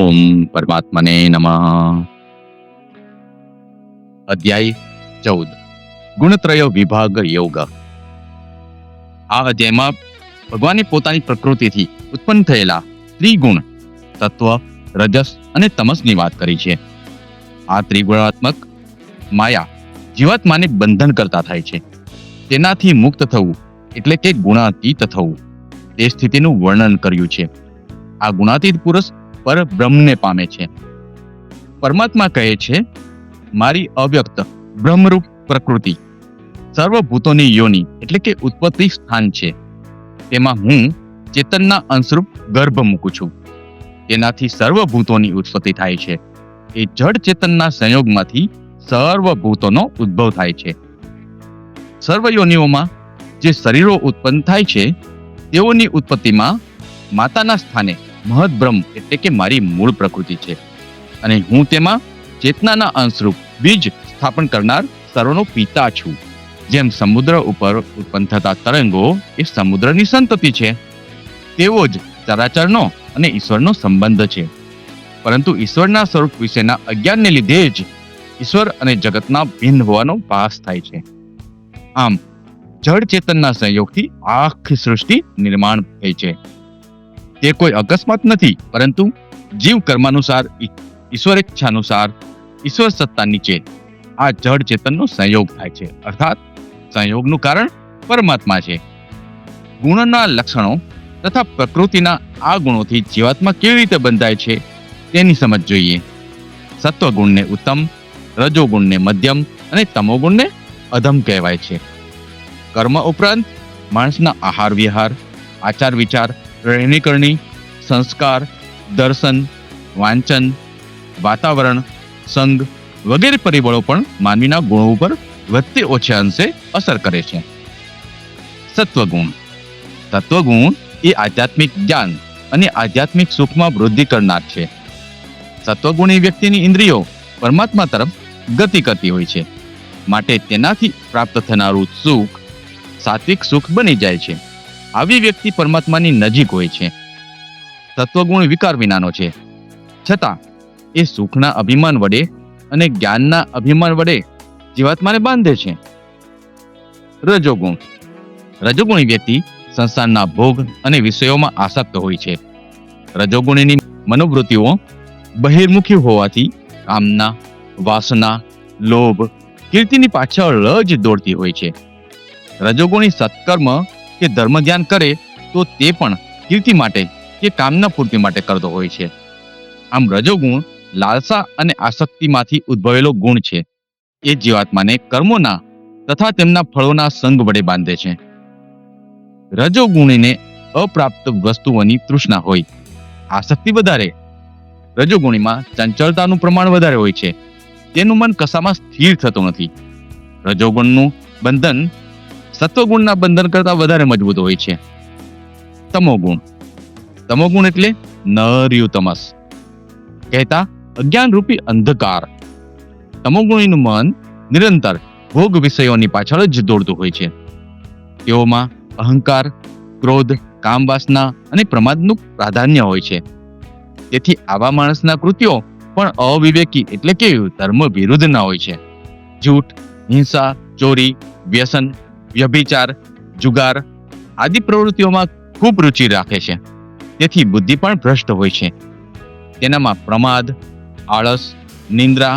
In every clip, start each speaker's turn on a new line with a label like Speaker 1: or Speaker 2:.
Speaker 1: ઓમ પરમાત્મને નમઃ. અધ્યાય 14 ગુણત્રય વિભાગ યોગ. આ અધ્યાયમાં ભગવાને પોતાની પ્રકૃતિથી ઉત્પન્ન થયેલા ત્રિગુણ તત્વ, રજસ અને તમસની વાત કરી છે. આ ત્રિગુણાત્મક માયા જીવાત્માને બંધન કરતા થાય છે. તેનાથી મુક્ત થવું એટલે કે ગુણાતીત થવું, તે સ્થિતિનું વર્ણન કર્યું છે. આ ગુણાતીત પુરુષ પર બ્રહ્મને પામે છે. પરમાત્મા કહે છે, મારી અવ્યક્ત બ્રહ્મરૂપ પ્રકૃતિ સર્વભૂતોની યોની એટલે કે ઉત્પત્તિ સ્થાન છે. તેમાં હું ચેતનના અંશરૂપ ગર્ભ મૂકું છું. તેનાથી સર્વભૂતોની ઉત્પત્તિ થાય છે. એ જડ ચેતનના સંયોગમાંથી સર્વભૂતોનો ઉદ્ભવ થાય છે. સર્વ યોનિઓમાં જે શરીરો ઉત્પન્ન થાય છે, તેઓની ઉત્પત્તિમાં માતાના સ્થાને મહદ બ્રહ્મ એટલે કે મારી મૂળ પ્રકૃતિ છે, અને હું તેમાં ચેતનાના અંશરૂપ બીજ સ્થાપન કરનાર સર્વનો પિતા છું. જેમ સમુદ્ર ઉપર ઉત્પન્ન થતા તરંગો એ સમુદ્રની સંતતિ છે, તેવો જ ચરાચરનો અને ઈશ્વરનો સંબંધ છે. પરંતુ ઈશ્વરના સ્વરૂપ વિશેના અજ્ઞાનને લીધે જ ઈશ્વર અને જગતના ભિન્ન હોવાનો ભાસ થાય છે. આમ જડ ચેતનના સંયોગથી આખી સૃષ્ટિ નિર્માણ થઈ છે. તે કોઈ અકસ્માત નથી, પરંતુ જીવ કર્માનુસાર, ઈશ્વર ઈચ્છાનુસાર, ઈશ્વર સત્તા નીચે આ જડ ચેતનનો સંયોગ થાય છે. અર્થાત સંયોગનું કારણ પરમાત્મા છે. ગુણના લક્ષણો તથા પ્રકૃતિના આ ગુણોથી જીવાત્મા કેવી રીતે બંધાય છે તેની સમજ જોઈએ. સત્વગુણને ઉત્તમ, રજોગુણને મધ્યમ અને તમોગુણને અધમ કહેવાય છે. કર્મ ઉપરાંત માણસના આહાર વિહાર, આચાર વિચાર, રહેણી કરણી, સંસ્કાર, દર્શન, વાંચન, વાતાવરણ, સંગ વગેરે પરિબળો પણ માનવીના ગુણો ઉપર વધતે ઓછા અંશે અસર કરે છે. સત્વગુણ. સત્વગુણ એ આધ્યાત્મિક જ્ઞાન અને આધ્યાત્મિક સુખમાં વૃદ્ધિ કરનાર છે. સત્વગુણી વ્યક્તિની ઇન્દ્રિયો પરમાત્મા તરફ ગતિ કરતી હોય છે, માટે તેનાથી પ્રાપ્ત થનારું સુખ સાત્વિક સુખ બની જાય છે. આવી વ્યક્તિ પરમાત્માની નજીક હોય છે. સત્વગુણ વિકાર વિનાનો છે, છતાં એ સુખના અભિમાન વડે અને જ્ઞાનના અભિમાન વડે જીવાત્માને બાંધે છે. રજોગુણ. રજોગુણી વ્યક્તિ સંસારના ભોગ અને વિષયોમાં આસક્ત હોય છે. રજોગુણીની મનોવૃત્તિઓ બહિર્મુખી હોવાથી કામના, વાસના, લોભ, કીર્તિની પાછળ જ દોડતી હોય છે. રજોગુણી સત્કર્મ કે ધર્મ ધ્યાન કરે તો તે પણ કીર્તિ માટે કે કામના પૂર્તિ માટે કરતો હોય છે. આમ રજોગુણ લાલસા અને આસક્તિમાંથી ઉદ્ભવેલો ગુણ છે. એ જીવાત્માને કર્મોના તથા તેમના ફળોના સંગ વડે બાંધે છે. રજોગુણીને અપ્રાપ્ત વસ્તુઓની તૃષ્ણા હોય, આસક્તિ વધારે. રજોગુણીમાં ચંચળતાનું પ્રમાણ વધારે હોય છે. તેનું મન કશામાં સ્થિર થતું નથી. રજોગુણનું બંધન સત્વગુણના બંધન કરતા વધારે મજબૂત હોય છે. તમોગુણ. તમોગુણ એટલે નર્યુતમસ, કહેતા અજ્ઞાન રૂપી અંધકાર. તમોગુણીનું મન નિરંતર ભોગ વિષયોની પાછળ જ દોડતું હોય છે. તેઓમાં અહંકાર, ક્રોધ, કામ વાસના અને પ્રમાદનું પ્રાધાન્ય હોય છે. તેથી આવા માણસના કૃત્યો પણ અવિવેકી એટલે કે ધર્મ વિરુદ્ધના હોય છે. જૂઠ, હિંસા, ચોરી, વ્યસન, વ્યભિચાર, જુગાર આદિ પ્રવૃત્તિઓમાં ખૂબ રુચિ રાખે છે. તેથી બુદ્ધિ પણ ભ્રષ્ટ હોય છે. તેનામાં પ્રમાદ, આળસ, નિંદ્રા,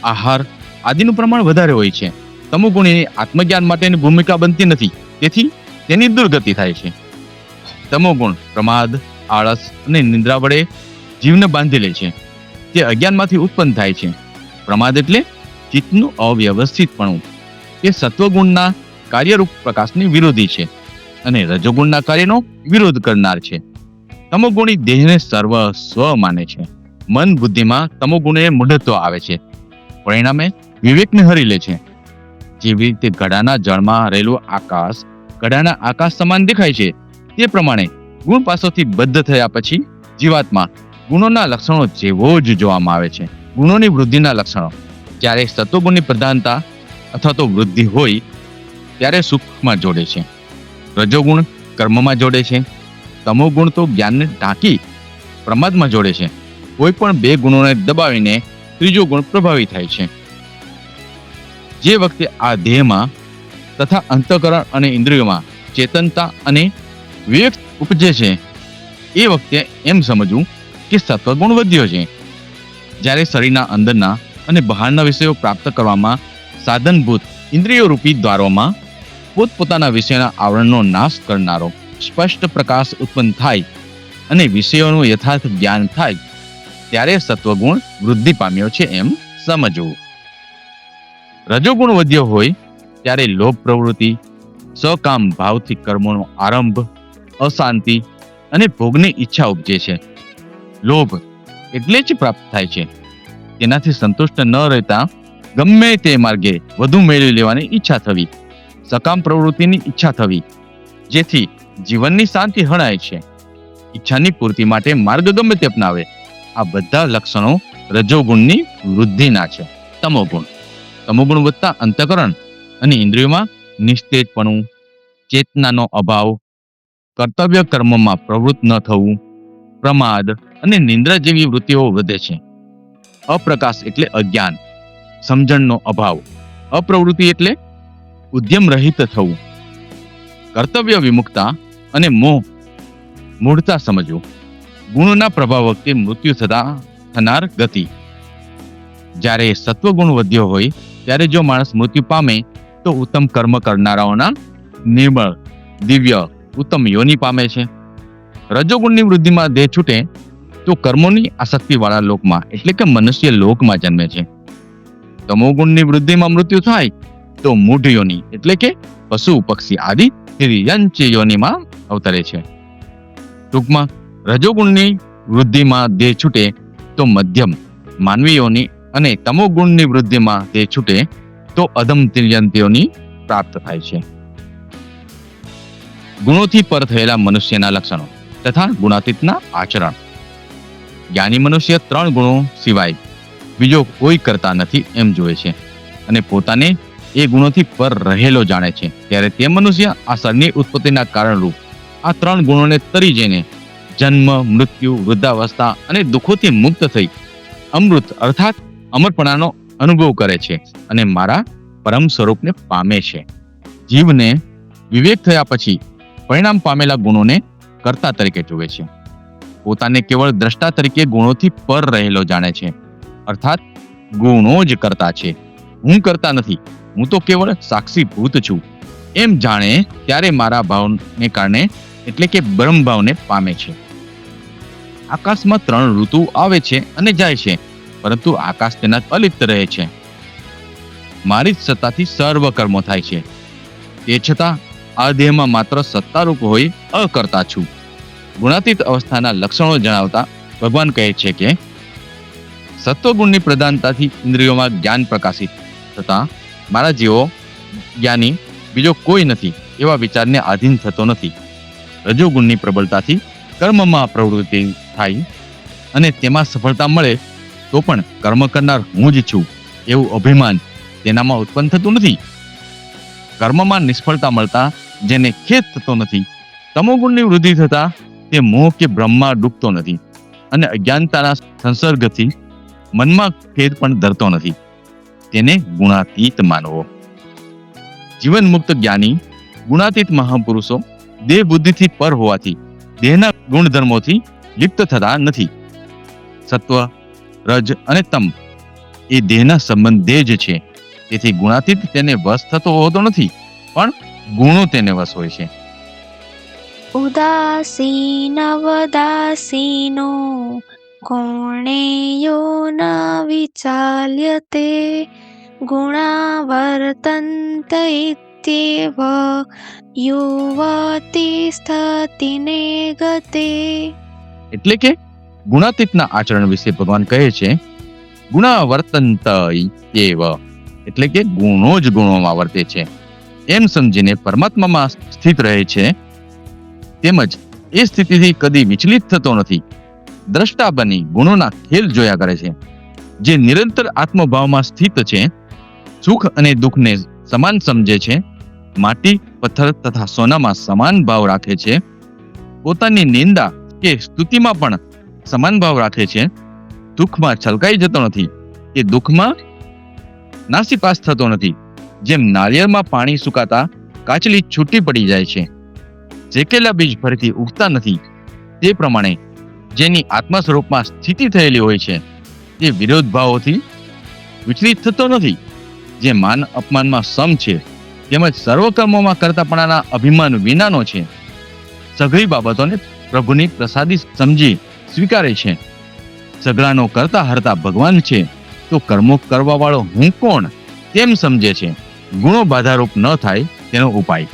Speaker 1: આહાર આદિનું પ્રમાણ વધારે હોય છે. તમોગુણીની આત્મજ્ઞાન માટેની ભૂમિકા બનતી નથી, તેથી તેની દુર્ગતિ થાય છે. તમોગુણ પ્રમાદ, આળસ અને નિંદ્રા વડે જીવને બાંધી લે છે. તે અજ્ઞાનમાંથી ઉત્પન્ન થાય છે. પ્રમાદ એટલે ચિત્તનું અવ્યવસ્થિતપણું. તે સત્વગુણના કાર્યરૂપ પ્રકાશની વિરોધી છે અને રજોગુણના કાર્યનો વિરોધ કરનાર છે. તમોગુણી દેહને સર્વસ્વ માને છે. મન બુદ્ધિમાં તમોગુણે મૂઢત્વ આવે છે. પરિણામે વિવેકને હરી લે છે. જેવી રીતે ઘડાના જળમાં રહેલું આકાશ ઘડાના આકાશ સમાન દેખાય છે, તે પ્રમાણે ગુણ પાસોથી બદ્ધ થયા પછી જીવાત્મા ગુણોના લક્ષણો જેવો જ જોવામાં આવે છે. ગુણોની વૃદ્ધિના લક્ષણો. ક્યારેક સત્વગુણની પ્રધાનતા અથવા તો વૃદ્ધિ હોય ત્યારે સુખમાં જોડે છે. રજોગુણ કર્મમાં જોડે છે. તમોગુણ તો જ્ઞાનને ઢાંકી પ્રમાદમાં જોડે છે. કોઈ પણ બે ગુણોને દબાવીને ત્રીજો ગુણ પ્રભાવી થાય છે. જે વખતે આ દેહમાં તથા અંતઃકરણ અને ઇન્દ્રિયોમાં ચેતનતા અને વિવેક ઉપજે છે, એ વખતે એમ સમજવું કે સત્વગુણ વધ્યો છે. જ્યારે શરીરના અંદરના અને બહારના વિષયો પ્રાપ્ત કરવામાં સાધનભૂત ઇન્દ્રિયો રૂપી દ્વારોમાં પોતપોતાના વિષયના આવરણનો નાશ કરનારો સ્પષ્ટ પ્રકાશ ઉત્પન્ન થાય અને વિષયોનું યથાર્થ જ્ઞાન થાય, ત્યારે સત્વગુણ વૃદ્ધિ પામ્યો છે એમ સમજવું. રજોગુણ વધ્યો હોય ત્યારે લોભ પ્રવૃત્તિ, સકામ ભાવથી કર્મોનો આરંભ, અશાંતિ અને ભોગની ઈચ્છા ઉપજે છે. લોભ એટલે જ પ્રાપ્ત થાય છે. તેનાથી સંતુષ્ટ ન રહેતા ગમે તે માર્ગે વધુ મેળવી લેવાની ઈચ્છા થવી, સકામ પ્રવૃત્તિની ઈચ્છા થવી, જેથી જીવનની શાંતિ હણાય છે. ઈચ્છાની પૂર્તિ માટે માર્ગ ગમે તે અપનાવે, આ બધા લક્ષણો રજોગુણની વૃદ્ધિના છે. તમોગુણ વધતા અંતઃકરણ અને ઇન્દ્રિયોમાં નિસ્તેજપણું, ચેતનાનો અભાવ, કર્તવ્ય કર્મમાં પ્રવૃત્ત ન થવું, પ્રમાદ અને નિંદ્રા જેવી વૃત્તિઓ વધે છે. અપ્રકાશ એટલે અજ્ઞાન, સમજણનો અભાવ, અપ્રવૃત્તિ એટલે ઉદ્યમ રહિત થવું, કર્તવ્ય વિમુખતા અને મૂઢતા સમજવું, ગુણોના પ્રભાવ વખતે મૃત્યુ થનાર ગતિ. જ્યારે સત્વગુણ વધ્યો હોય ત્યારે જો માણસ મૃત્યુ પામે તો ઉત્તમ કર્મ કરનારાઓના નિર્મળ, દિવ્ય, ઉત્તમ યોનિ પામે છે. રજોગુણની વૃદ્ધિમાં દેહ છૂટે તો કર્મોની આસક્તિવાળા લોકમાં એટલે કે મનુષ્ય લોકમાં જન્મે છે. તમોગુણની વૃદ્ધિમાં મૃત્યુ થાય તો મૂઢ યોનિ એટલે કે પશુ પક્ષી આદિ તિર્યંચ યોનિમાં અવતરે છે. ટૂંકમાં રજોગુણની વૃદ્ધિમાં દેહ છૂટે તો મધ્યમ માનવી યોનિ અને તમોગુણની વૃદ્ધિમાં દેહ છૂટે તો અધમ તિર્યંત યોનિ પ્રાપ્ત થાય છે. ગુણોથી પર થયેલા મનુષ્યના લક્ષણો તથા ગુણાતીતના આચરણ. જ્ઞાની મનુષ્ય 3 ગુણો સિવાય બીજો કોઈ કરતા નથી એમ જોવે છે અને પોતાને એ ગુણોથી પર રહેલો જાણે છે. ત્યારે તે મનુષ્ય આ શરીરની ઉત્પત્તિના કારણરૂપ આ 3 ગુણોને તરી જઈને જન્મ, મૃત્યુ, વૃદ્ધાવસ્થા અને દુઃખોથી મુક્ત થઈ અમૃત અર્થાત અમરપણાનો અનુભવ કરે છે અને મારા પરમ સ્વરૂપને પામે છે. જીવને વિવેક થયા પછી પરિણામ પામેલા ગુણોને કર્તા તરીકે જોવે છે. પોતાને કેવળ દ્રષ્ટા તરીકે ગુણોથી પર રહેલો જાણે છે, અર્થાત ગુણો જ કરતા છે, હું કરતા નથી, હું તો કેવળ સાક્ષીભૂત છું એમ જાણે ત્યારે મારા ભાવને કારણે એટલે કે બ્રહ્મ ભાવને પામે છે. આકાશમાં 3 ઋતુ આવે છે અને જાય છે, પરંતુ આકાશ તેના અલિપ્ત રહે છે. મારી જ સત્તાથી સર્વ કર્મો થાય છે, તે છતાં આ દેહમાં માત્ર સત્તારૂપ હોય અકર્તા છું. ગુણાતીત અવસ્થાના લક્ષણો જણાવતા ભગવાન કહે છે કે સત્વગુણની પ્રધાનતાથી ઇન્દ્રિયોમાં જ્ઞાન પ્રકાશિત થતા મારા જેવો જ્ઞાની બીજો કોઈ નથી એવા વિચારને આધીન થતો નથી. રજોગુણની પ્રબળતાથી કર્મમાં પ્રવૃત્તિ થાય અને તેમાં સફળતા મળે તો પણ કર્મ કરનાર હું જ છું એવું અભિમાન તેનામાં ઉત્પન્ન થતું નથી. કર્મમાં નિષ્ફળતા મળતા જેને ખેદ થતો નથી, તમોગુણની વૃદ્ધિ થતા તે મોહ કે ભ્રમમાં ડૂબતો નથી અને અજ્ઞાનતાના સંસર્ગથી મનમાં ખેદ પણ ધરતો નથી, તેને ગુણાતીત માનવો. જીવન મુક્ત જ્ઞાની ગુણાતીત મહાપુરુષો દેહ બુદ્ધિથી પર હોવાથી દેહના ગુણધર્મોથી લિપ્ત થતા નથી. સત્વ, રજ અને તમ એ દેહના સંબંધે જ છે, તેથી ગુણાતીત તેને વશ થતો હોતો નથી, પણ ગુણો તેને વશ હોય છે.
Speaker 2: ઉદાસીનવદાસીનો કોણેયો ન વિચાલ્યતે ગુણા વર્તન્ત ઇત્યેવ યુવતી સ્થિતિને ગતે.
Speaker 1: એટલે કે ગુણાતીતના આચરણ વિશે ભગવાન કહે છે ગુણા વર્તન્ત ઇત્યેવ એટલે કે ગુણો જ ગુણોમાં વર્તે છે એમ સમજીને પરમાત્મામાં સ્થિત રહે છે, તેમજ એ સ્થિતિથી કદી વિચલિત થતો નથી. દ્રષ્ટા બની ગુણોના ખેલ જોયા કરે છે. જે નિરંતર આત્મભાવમાં સ્થિત છે, સુખ અને દુઃખને સમાન સમજે છે, માટી, પથ્થર તથા સોનામાં સમાન ભાવ રાખે છે, પોતાની નિંદા કે સ્તુતિમાં પણ સમાન ભાવ રાખે છે, સુખમાં છલકાઈ જતો નથી કે દુઃખમાં નાસીપાસ થતો નથી. જેમ નાળિયેરમાં પાણી સુકાતા કાચલી છૂટી પડી જાય છે, શેકેલા બીજ ફરીથી ઉગતા નથી, તે પ્રમાણે જેની આત્મા સ્વરૂપમાં સ્થિતિ થયેલી હોય છે તે વિરોધ ભાવોથી વિચલિત થતો નથી. જે માન અપમાનમાં સમ છે તેમજ સર્વ કર્મોમાં કરતાપણાના અભિમાન વિનાનો છે, સઘળી બાબતોને પ્રભુની પ્રસાદી સમજી સ્વીકારે છે, સઘળાનો કરતા હરતા ભગવાન છે તો કર્મો કરવા વાળો હું કોણ તેમ સમજે છે. ગુણો બાધારૂપ ન થાય તેનો ઉપાય.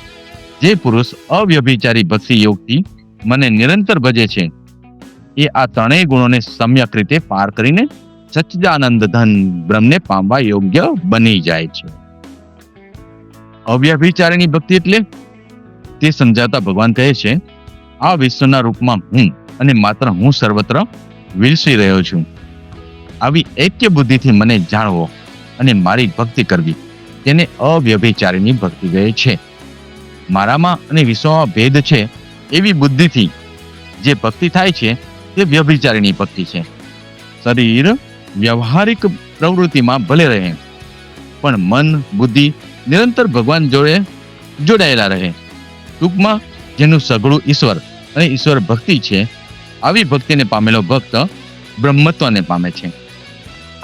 Speaker 1: જે પુરુષ અવ્યભિચારી ભક્તિ યોગથી મને નિરંતર ભજે છે એ આ ત્રણેય ગુણોને સમ્યક રીતે પાર કરીને સચ્ચિદાનંદ ધન બ્રહ્મને પામવા યોગ્ય બની જાય છે. અવ્યભિચારીની ભક્તિ એટલે તે સમજાવતા ભગવાન કહે છે, આ વિશ્વના રૂપમાં હું અને માત્ર હું સર્વત્ર વિલસી રહ્યો છું. આવી એક્ય બુદ્ધિથી મને જાણવો અને મારી ભક્તિ કરવી તેને અવ્યભિચારીની ભક્તિ કહે છે. મારામાં અને વિશ્વમાં ભેદ છે એવી બુદ્ધિથી જે ભક્તિ થાય છે તે વ્યભિચારીની ભક્તિ છે. શરીર વ્યવહારિક પ્રવૃત્તિમાં ભલે રહે પણ મન બુદ્ધિ નિરંતર ભગવાન જોડે જોડાયેલા રહે. ટૂંકમાં જેનું સઘળું ઈશ્વર અને ઈશ્વર ભક્તિ છે, આવી ભક્તિને પામેલો ભક્ત બ્રહ્મત્વને પામે છે.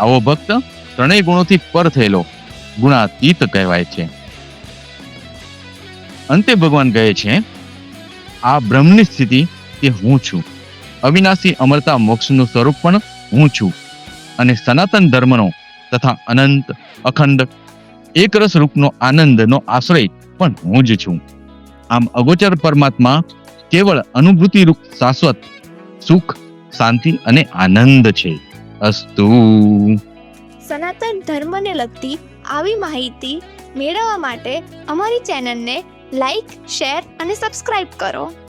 Speaker 1: આવો ભક્ત ત્રણેય ગુણોથી પર થયેલો ગુણાતીત કહેવાય છે. અંતે ભગવાન કહે છે, આ બ્રહ્મની સ્થિતિ તે હું છું. અવિનાશી અમરતા મોક્ષનું સ્વરૂપ પણ હું છું અને સનાતન ધર્મનો તથા અનંત અખંડ એકરસ રૂપનો આનંદનો આશ્રય પણ હું જ છું. આમ અગોચર પરમાત્મા કેવળ અનુભૂતિ રૂપ શાશ્વત સુખ, શાંતિ અને આનંદ છે. અસ્તુ.
Speaker 3: સનાતન ધર્મને લગતી આવી માહિતી મેળવવા માટે અમારી ચેનલને લાઈક, શેર અને સબસ્ક્રાઇબ કરો.